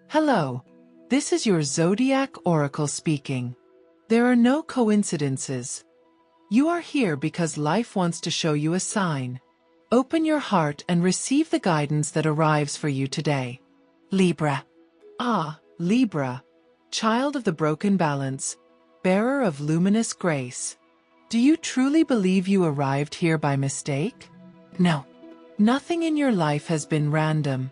Hello, this is your Zodiac Oracle speaking. There are no coincidences. You are here because life wants to show you a sign. Open your heart and receive the guidance that arrives for you today. Libra. Ah, Libra, child of the broken balance, bearer of luminous grace. Do you truly believe you arrived here by mistake? No. Nothing in your life has been random.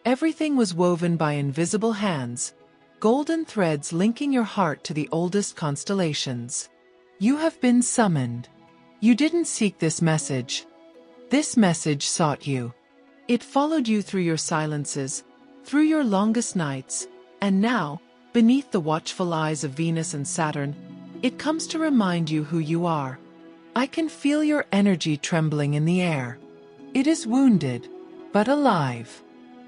Everything was woven by invisible hands, golden threads linking your heart to the oldest constellations. You have been summoned. You didn't seek this message. This message sought you. It followed you through your silences, through your longest nights, and now, beneath the watchful eyes of Venus and Saturn, it comes to remind you who you are. I can feel your energy trembling in the air. It is wounded, but alive.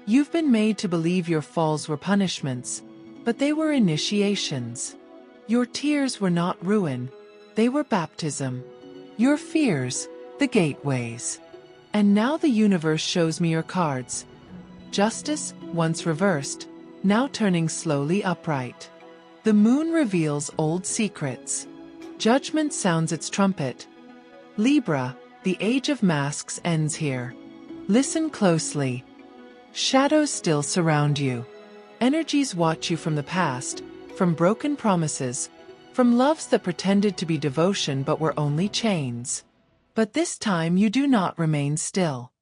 You've been made to believe your falls were punishments, but they were initiations. Your tears were not ruin, they were baptism. Your fears, the gateways. And now the universe shows me your cards. Justice, once reversed, now turning slowly upright. The moon reveals old secrets. Judgment sounds its trumpet. Libra, the age of masks ends here. Listen closely. Shadows still surround you. Energies watch you from the past, from broken promises, from loves that pretended to be devotion but were only chains. But this time you do not remain still.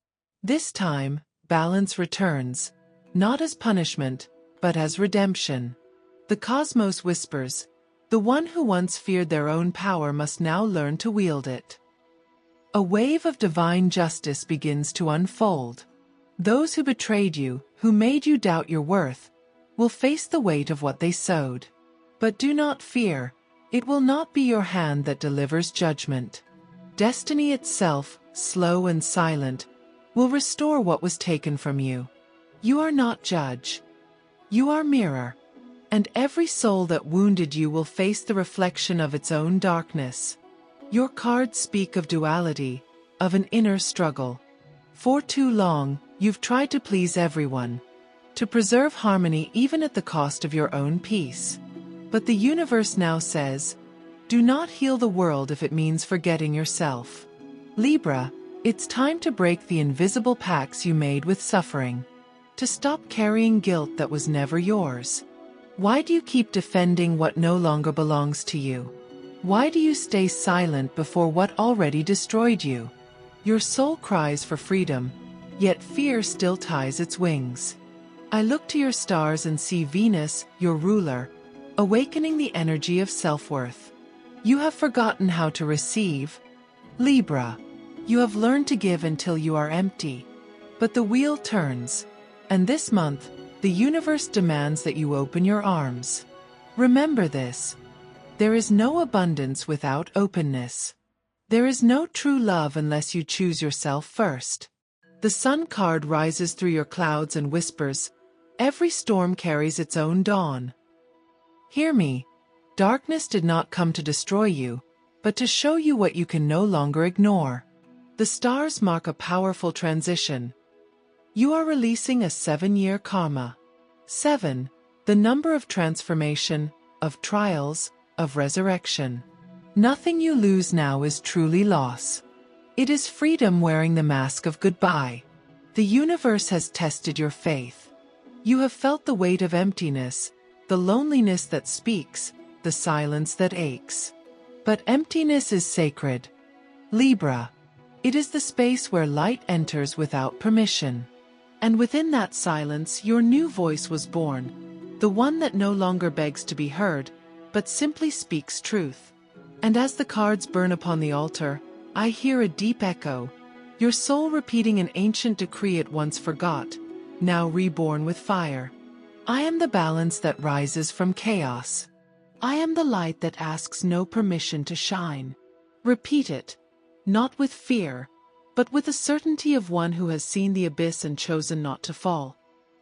This time, balance returns, not as punishment, but as redemption. The cosmos whispers, the one who once feared their own power must now learn to wield it. A wave of divine justice begins to unfold. Those who betrayed you, who made you doubt your worth, will face the weight of what they sowed. But do not fear, it will not be your hand that delivers judgment. Destiny itself, slow and silent, will restore what was taken from you. You are not judge. You are mirror. And every soul that wounded you will face the reflection of its own darkness. Your cards speak of duality, of an inner struggle. For too long, you've tried to please everyone, to preserve harmony even at the cost of your own peace. But the universe now says, do not heal the world if it means forgetting yourself. Libra, it's time to break the invisible pacts you made with suffering. To stop carrying guilt that was never yours. Why do you keep defending what no longer belongs to you? Why do you stay silent before what already destroyed you? Your soul cries for freedom, yet fear still ties its wings. I look to your stars and see Venus, your ruler, awakening the energy of self-worth. You have forgotten how to receive. Libra, you have learned to give until you are empty. But the wheel turns, and this month, the universe demands that you open your arms. Remember this. There is no abundance without openness. There is no true love unless you choose yourself first. The sun card rises through your clouds and whispers, every storm carries its own dawn. Hear me, darkness did not come to destroy you, but to show you what you can no longer ignore. The stars mark a powerful transition. You are releasing a 7-year karma. 7, the number of transformation, of trials, of resurrection. Nothing you lose now is truly loss. It is freedom wearing the mask of goodbye. The universe has tested your faith. You have felt the weight of emptiness, the loneliness that speaks, the silence that aches. But emptiness is sacred. Libra, it is the space where light enters without permission. And within that silence, your new voice was born, the one that no longer begs to be heard, but simply speaks truth. And as the cards burn upon the altar, I hear a deep echo, your soul repeating an ancient decree it once forgot, now reborn with fire. I am the balance that rises from chaos. I am the light that asks no permission to shine. Repeat it, not with fear, but with the certainty of one who has seen the abyss and chosen not to fall.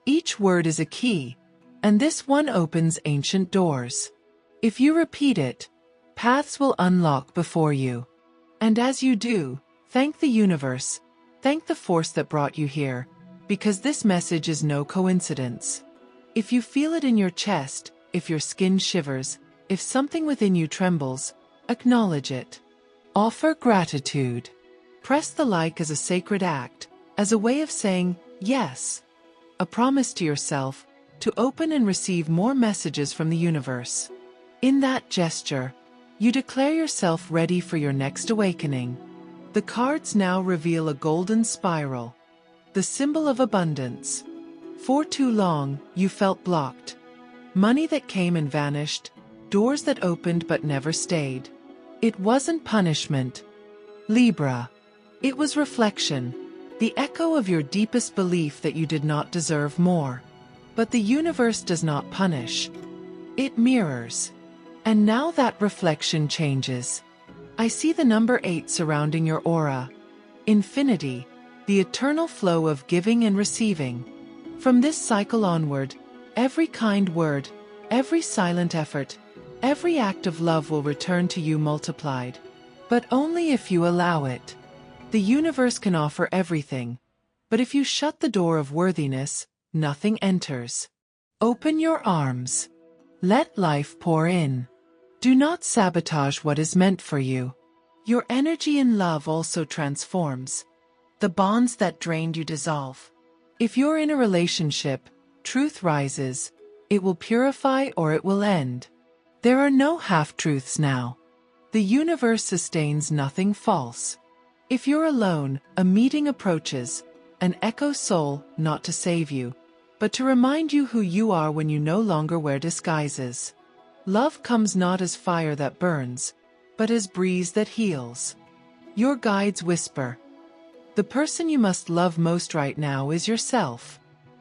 Each word is a key, and this one opens ancient doors. If you repeat it, paths will unlock before you. And as you do, thank the universe, thank the force that brought you here, because this message is no coincidence. If you feel it in your chest, if your skin shivers, if something within you trembles, acknowledge it. Offer gratitude. Press the like as a sacred act, as a way of saying, yes. A promise to yourself, to open and receive more messages from the universe. In that gesture, you declare yourself ready for your next awakening. The cards now reveal a golden spiral, the symbol of abundance. For too long, you felt blocked. Money that came and vanished, doors that opened but never stayed. It wasn't punishment, Libra. It was reflection, the echo of your deepest belief that you did not deserve more. But the universe does not punish. It mirrors. And now that reflection changes. I see the number 8 surrounding your aura. Infinity, the eternal flow of giving and receiving. From this cycle onward, every kind word, every silent effort, every act of love will return to you multiplied. But only if you allow it. The universe can offer everything. But if you shut the door of worthiness, nothing enters. Open your arms. Let life pour in. Do not sabotage what is meant for you. Your energy in love also transforms. The bonds that drained you dissolve. If you're in a relationship, truth rises. It will purify or it will end. There are no half-truths now. The universe sustains nothing false. If you're alone, a meeting approaches, an echo soul, not to save you, but to remind you who you are when you no longer wear disguises. Love comes not as fire that burns, but as breeze that heals. Your guides whisper. The person you must love most right now is yourself.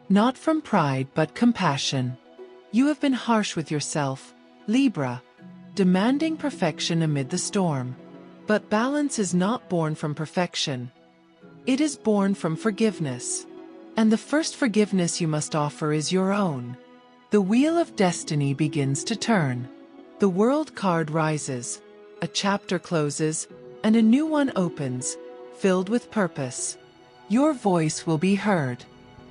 Not from pride but compassion. You have been harsh with yourself, Libra, demanding perfection amid the storm. But balance is not born from perfection. It is born from forgiveness. And the first forgiveness you must offer is your own. The wheel of destiny begins to turn. The world card rises, a chapter closes, and a new one opens, filled with purpose. Your voice will be heard.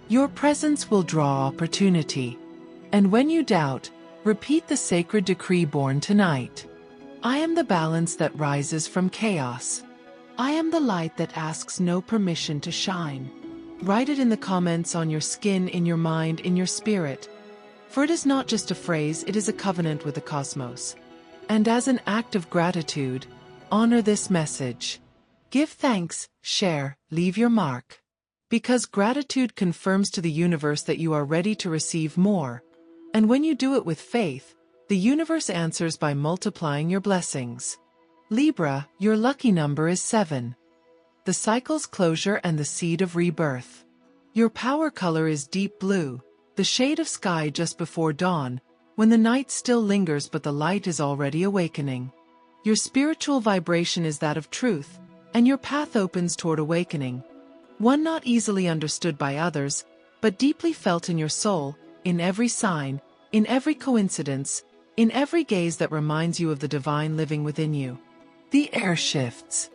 Your presence will draw opportunity. And when you doubt, repeat the sacred decree born tonight. I am the balance that rises from chaos. I am the light that asks no permission to shine. Write it in the comments on your skin, in your mind, in your spirit. For it is not just a phrase, it is a covenant with the cosmos. And as an act of gratitude, honor this message. Give thanks, share, leave your mark. Because gratitude confirms to the universe that you are ready to receive more. And when you do it with faith, the universe answers by multiplying your blessings. Libra, your lucky number is 7. The cycle's closure and the seed of rebirth. Your power color is deep blue, the shade of sky just before dawn, when the night still lingers but the light is already awakening. Your spiritual vibration is that of truth, and your path opens toward awakening. One not easily understood by others, but deeply felt in your soul, in every sign, in every coincidence, in every gaze that reminds you of the divine living within you. The air shifts.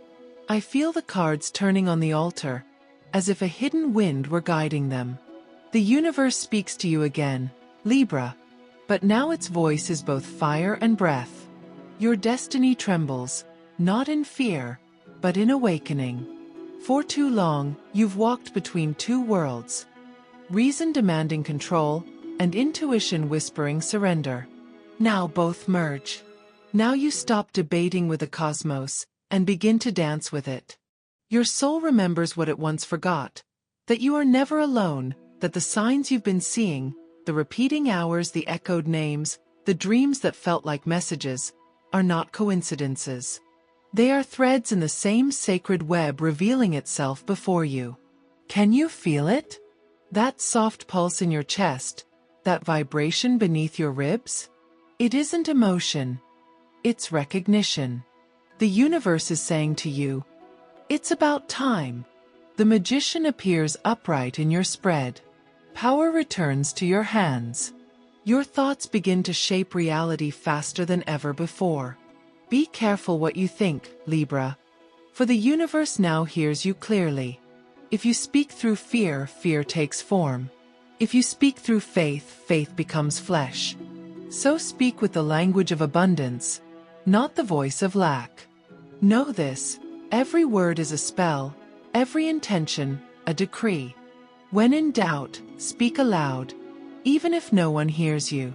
I feel the cards turning on the altar, as if a hidden wind were guiding them. The universe speaks to you again, Libra, but now its voice is both fire and breath. Your destiny trembles, not in fear, but in awakening. For too long, you've walked between two worlds. Reason demanding control, and intuition whispering surrender. Now both merge. Now you stop debating with the cosmos, and begin to dance with it. Your soul remembers what it once forgot, that you are never alone, that the signs you've been seeing, the repeating hours, the echoed names, the dreams that felt like messages, are not coincidences. They are threads in the same sacred web revealing itself before you. Can you feel it? That soft pulse in your chest, that vibration beneath your ribs? It isn't emotion. It's recognition. The universe is saying to you, it's about time. The magician appears upright in your spread. Power returns to your hands. Your thoughts begin to shape reality faster than ever before. Be careful what you think, Libra. For the universe now hears you clearly. If you speak through fear, fear takes form. If you speak through faith, faith becomes flesh. So speak with the language of abundance, not the voice of lack. Know this, every word is a spell, every intention, a decree. When in doubt, speak aloud, even if no one hears you.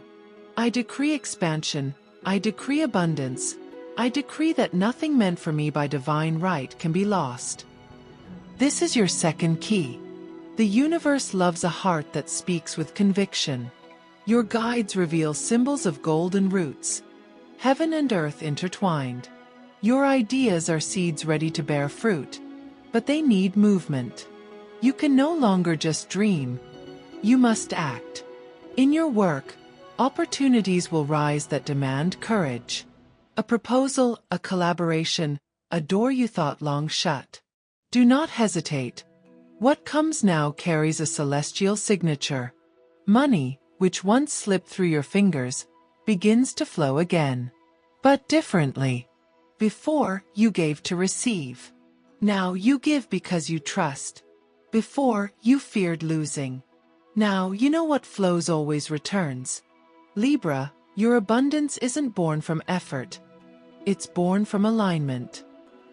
I decree expansion, I decree abundance, I decree that nothing meant for me by divine right can be lost. This is your second key. The universe loves a heart that speaks with conviction. Your guides reveal symbols of golden roots, heaven and earth intertwined. Your ideas are seeds ready to bear fruit, but they need movement. You can no longer just dream. You must act. In your work, opportunities will rise that demand courage. A proposal, a collaboration, a door you thought long shut. Do not hesitate. What comes now carries a celestial signature. Money, which once slipped through your fingers, begins to flow again. But differently. Before, you gave to receive. Now you give because you trust. Before, you feared losing. Now you know what flows always returns. Libra, your abundance isn't born from effort. It's born from alignment.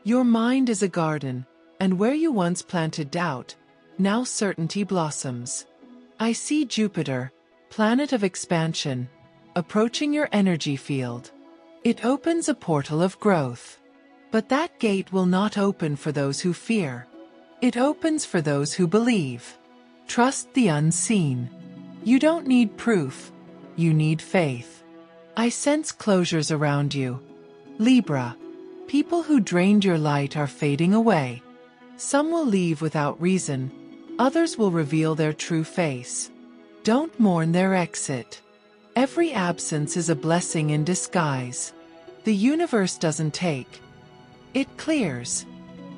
Your mind is a garden, and where you once planted doubt, now certainty blossoms. I see Jupiter, planet of expansion, approaching your energy field. It opens a portal of growth. But that gate will not open for those who fear. It opens for those who believe. Trust the unseen. You don't need proof. You need faith. I sense closures around you. Libra, people who drained your light are fading away. Some will leave without reason. Others will reveal their true face. Don't mourn their exit. Every absence is a blessing in disguise. The universe doesn't take. It clears.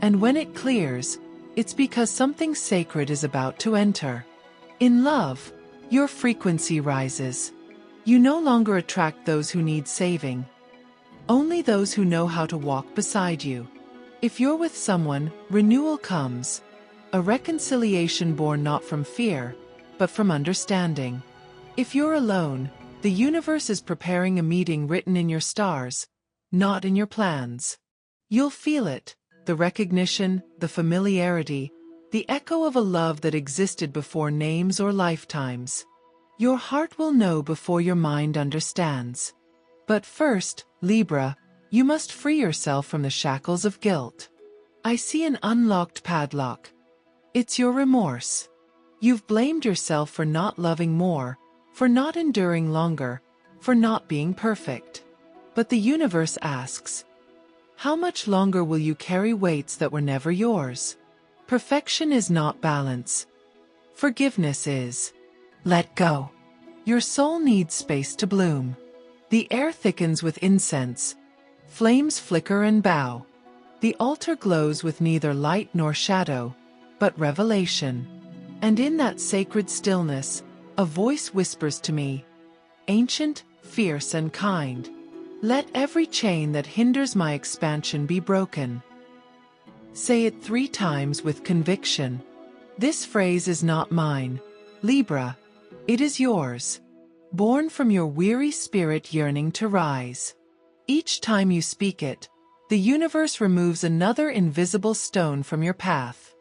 And when it clears, it's because something sacred is about to enter. In love, your frequency rises. You no longer attract those who need saving. Only those who know how to walk beside you. If you're with someone, renewal comes. A reconciliation born not from fear, but from understanding. If you're alone, the universe is preparing a meeting written in your stars, not in your plans. You'll feel it, the recognition, the familiarity, the echo of a love that existed before names or lifetimes. Your heart will know before your mind understands. But first, Libra, you must free yourself from the shackles of guilt. I see an unlocked padlock. It's your remorse. You've blamed yourself for not loving more, for not enduring longer, for not being perfect. But the universe asks, how much longer will you carry weights that were never yours? Perfection is not balance. Forgiveness is. Let go. Your soul needs space to bloom. The air thickens with incense. Flames flicker and bow. The altar glows with neither light nor shadow, but revelation. And in that sacred stillness, a voice whispers to me, ancient, fierce and kind, let every chain that hinders my expansion be broken. Say it 3 times with conviction. This phrase is not mine, Libra. It is yours. Born from your weary spirit yearning to rise. Each time you speak it, the universe removes another invisible stone from your path.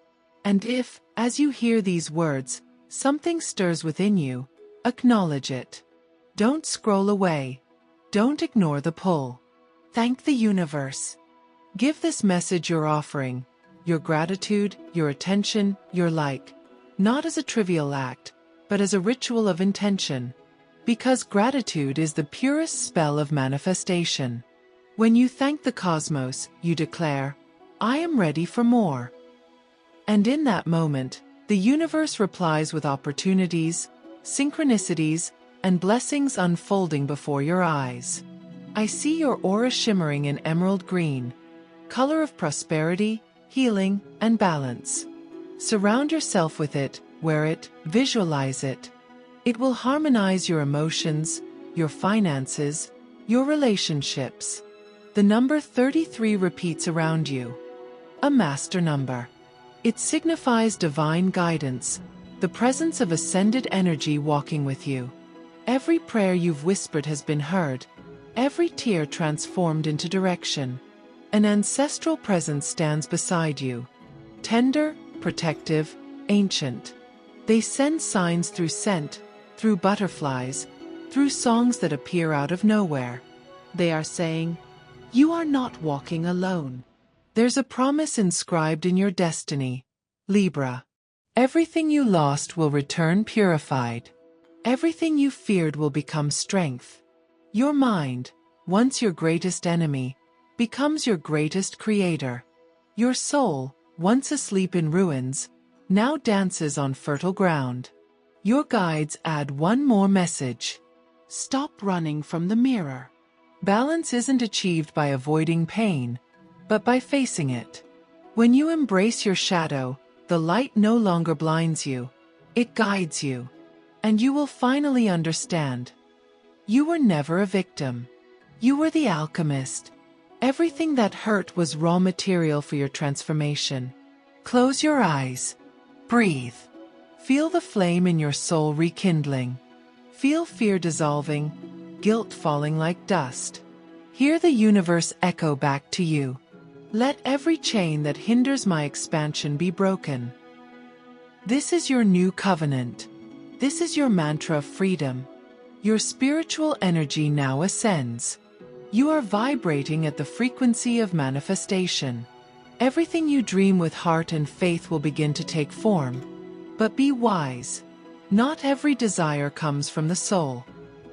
And if, as you hear these words, something stirs within you, acknowledge it. Don't scroll away. Don't ignore the pull. Thank the universe. Give this message your offering, your gratitude, your attention, your like, not as a trivial act, but as a ritual of intention. Because gratitude is the purest spell of manifestation. When you thank the cosmos, you declare, I am ready for more. And in that moment, the universe replies with opportunities, synchronicities, and blessings unfolding before your eyes. I see your aura shimmering in emerald green, color of prosperity, healing, and balance. Surround yourself with it, wear it, visualize it. It will harmonize your emotions, your finances, your relationships. The number 33 repeats around you. A master number. It signifies divine guidance, the presence of ascended energy walking with you. Every prayer you've whispered has been heard, every tear transformed into direction. An ancestral presence stands beside you. Tender, protective, ancient. They send signs through scent, through butterflies, through songs that appear out of nowhere. They are saying, "You are not walking alone." There's a promise inscribed in your destiny, Libra. Everything you lost will return purified. Everything you feared will become strength. Your mind, once your greatest enemy, becomes your greatest creator. Your soul, once asleep in ruins, now dances on fertile ground. Your guides add one more message. Stop running from the mirror. Balance isn't achieved by avoiding pain, but by facing it. When you embrace your shadow, the light no longer blinds you, it guides you. And you will finally understand. You were never a victim. You were the alchemist. Everything that hurt was raw material for your transformation. Close your eyes. Breathe. Feel the flame in your soul rekindling. Feel fear dissolving, guilt falling like dust. Hear the universe echo back to you. Let every chain that hinders my expansion be broken. This is your new covenant. This is your mantra of freedom. Your spiritual energy now ascends. You are vibrating at the frequency of manifestation. Everything you dream with heart and faith will begin to take form. But be wise. Not every desire comes from the soul.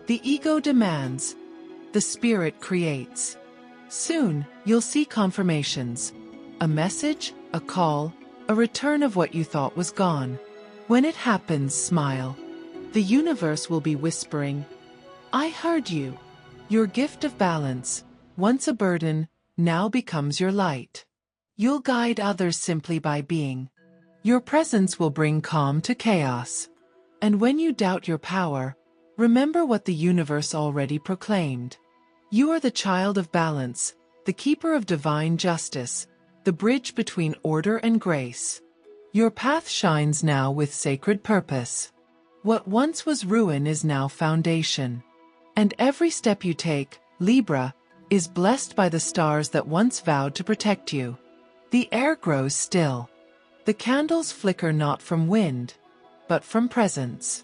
The ego demands. The spirit creates. Soon, you'll see confirmations. A message, a call, a return of what you thought was gone. When it happens, smile. The universe will be whispering, "I heard you." Your gift of balance, once a burden, now becomes your light. You'll guide others simply by being. Your presence will bring calm to chaos. And when you doubt your power, remember what the universe already proclaimed. You are the child of balance, the keeper of divine justice, the bridge between order and grace. Your path shines now with sacred purpose. What once was ruin is now foundation. And every step you take, Libra, is blessed by the stars that once vowed to protect you. The air grows still. The candles flicker not from wind, but from presence.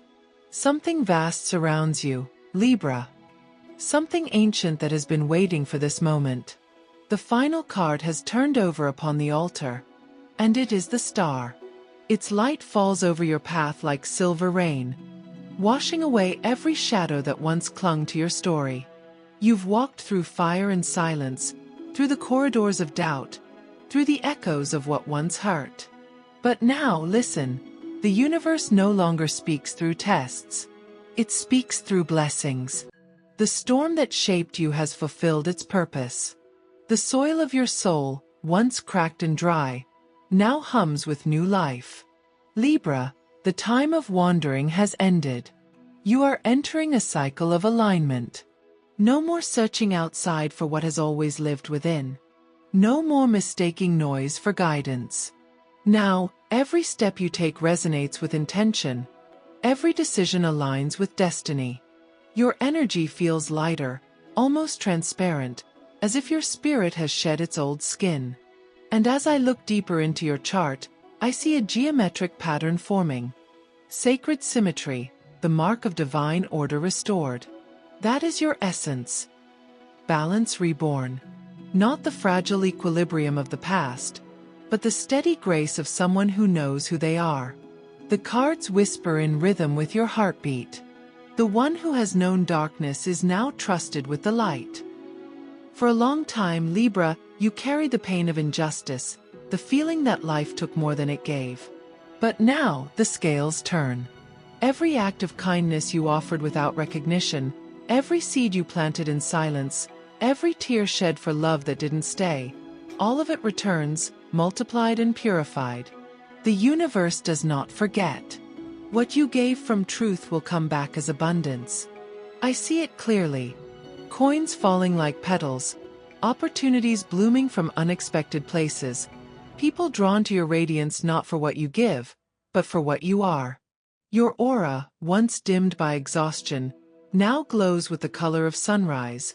Something vast surrounds you, Libra. Something ancient that has been waiting for this moment. The final card has turned over upon the altar, and it is the star. Its light falls over your path like silver rain, washing away every shadow that once clung to your story. You've walked through fire and silence, through the corridors of doubt, through the echoes of what once hurt. But now, listen, the universe no longer speaks through tests. It speaks through blessings. The storm that shaped you has fulfilled its purpose. The soil of your soul, once cracked and dry, now hums with new life. Libra, the time of wandering has ended. You are entering a cycle of alignment. No more searching outside for what has always lived within. No more mistaking noise for guidance. Now, every step you take resonates with intention. Every decision aligns with destiny. Your energy feels lighter, almost transparent, as if your spirit has shed its old skin. And as I look deeper into your chart, I see a geometric pattern forming. Sacred symmetry, the mark of divine order restored. That is your essence. Balance reborn. Not the fragile equilibrium of the past, but the steady grace of someone who knows who they are. The cards whisper in rhythm with your heartbeat. The one who has known darkness is now trusted with the light. For a long time, Libra, you carried the pain of injustice, the feeling that life took more than it gave. But now, the scales turn. Every act of kindness you offered without recognition, every seed you planted in silence, every tear shed for love that didn't stay, all of it returns, multiplied and purified. The universe does not forget. What you gave from truth will come back as abundance. I see it clearly. Coins falling like petals, opportunities blooming from unexpected places, people drawn to your radiance not for what you give, but for what you are. Your aura, once dimmed by exhaustion, now glows with the color of sunrise,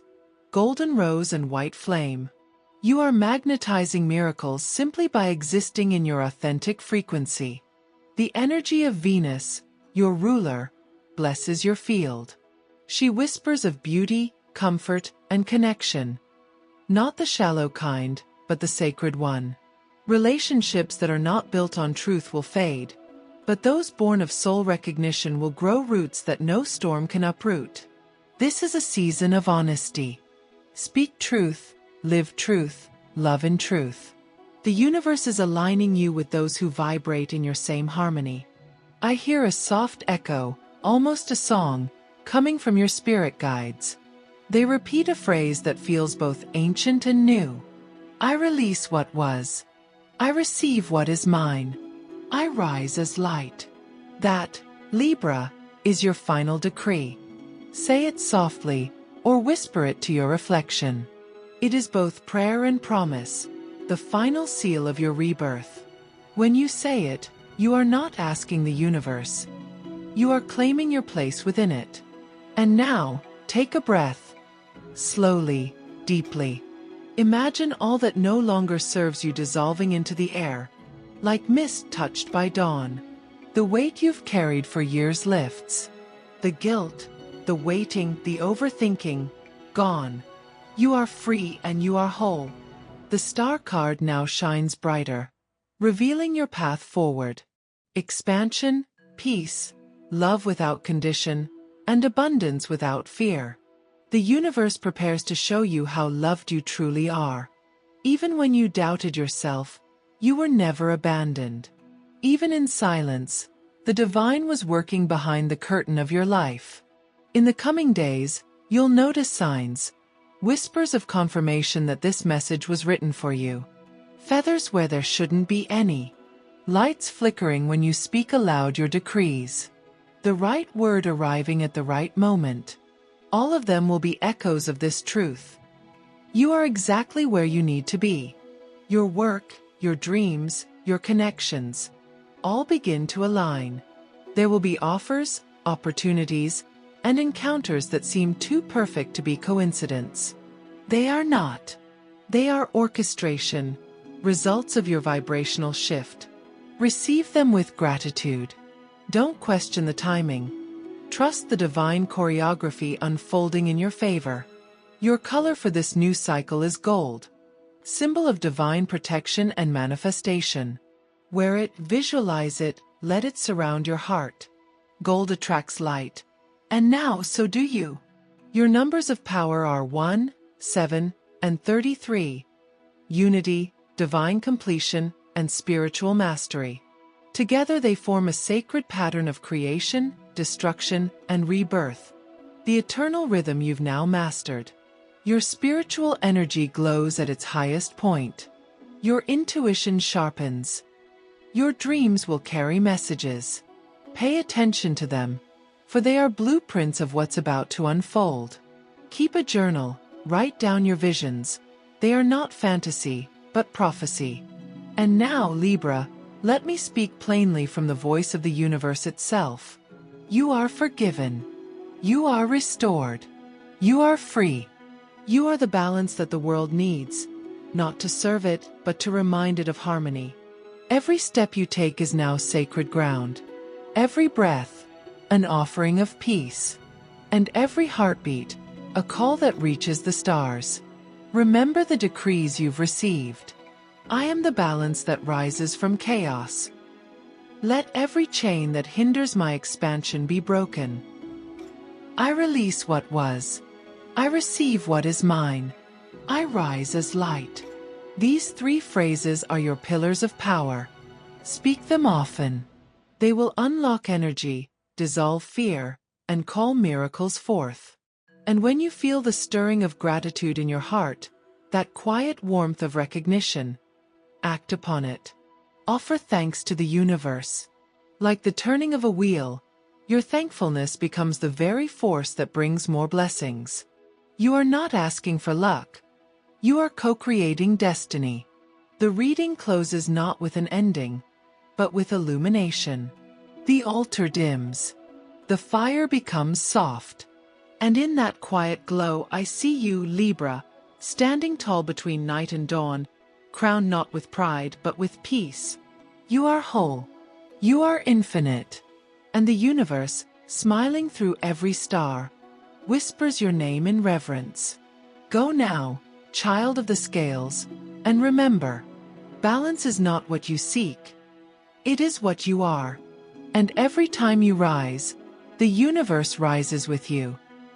golden rose and white flame. You are magnetizing miracles simply by existing in your authentic frequency. The energy of Venus, your ruler, blesses your field. She whispers of beauty, comfort, and connection. Not the shallow kind, but the sacred one. Relationships that are not built on truth will fade, but those born of soul recognition will grow roots that no storm can uproot. This is a season of honesty. Speak truth, live truth, love in truth. The universe is aligning you with those who vibrate in your same harmony. I hear a soft echo, almost a song, coming from your spirit guides. They repeat a phrase that feels both ancient and new. I release what was. I receive what is mine. I rise as light. That, Libra, is your final decree. Say it softly, or whisper it to your reflection. It is both prayer and promise, the final seal of your rebirth. When you say it, you are not asking the universe. You are claiming your place within it. And now, take a breath. Slowly, deeply. Imagine all that no longer serves you dissolving into the air, like mist touched by dawn. The weight you've carried for years lifts. The guilt, the waiting, the overthinking, gone. You are free and you are whole. The star card now shines brighter, revealing your path forward. Expansion, peace, love without condition, and abundance without fear. The universe prepares to show you how loved you truly are. Even when you doubted yourself, you were never abandoned. Even in silence, the divine was working behind the curtain of your life. In the coming days, you'll notice signs, whispers of confirmation that this message was written for you. Feathers where there shouldn't be any. Lights flickering when you speak aloud your decrees. The right word arriving at the right moment. All of them will be echoes of this truth. You are exactly where you need to be. Your work, your dreams, your connections, all begin to align. There will be offers, opportunities, and encounters that seem too perfect to be coincidence. They are not. They are orchestration, results of your vibrational shift. Receive them with gratitude. Don't question the timing. Trust the divine choreography unfolding in your favor. Your color for this new cycle is gold, symbol of divine protection and manifestation. Wear it, visualize it, let it surround your heart. Gold attracts light. And now, so do you. Your numbers of power are 1, 7, and 33. Unity, divine completion, and spiritual mastery. Together they form a sacred pattern of creation, destruction, and rebirth. The eternal rhythm you've now mastered. Your spiritual energy glows at its highest point. Your intuition sharpens. Your dreams will carry messages. Pay attention to them, for they are blueprints of what's about to unfold. Keep a journal, write down your visions. They are not fantasy, but prophecy. And now, Libra, let me speak plainly from the voice of the universe itself. You are forgiven. You are restored. You are free. You are the balance that the world needs, not to serve it, but to remind it of harmony. Every step you take is now sacred ground. Every breath, an offering of peace. And every heartbeat, a call that reaches the stars. Remember the decrees you've received. I am the balance that rises from chaos. Let every chain that hinders my expansion be broken. I release what was. I receive what is mine. I rise as light. These 3 phrases are your pillars of power. Speak them often. They will unlock energy, dissolve fear, and call miracles forth. And when you feel the stirring of gratitude in your heart, that quiet warmth of recognition, act upon it. Offer thanks to the universe. Like the turning of a wheel, your thankfulness becomes the very force that brings more blessings. You are not asking for luck. You are co-creating destiny. The reading closes not with an ending, but with illumination. The altar dims. The fire becomes soft. And in that quiet glow I see you, Libra, standing tall between night and dawn, crowned not with pride but with peace. You are whole. You are infinite. And the universe, smiling through every star, whispers your name in reverence. Go now, child of the scales, and remember, balance is not what you seek. It is what you are. And every time you rise, the universe rises with you.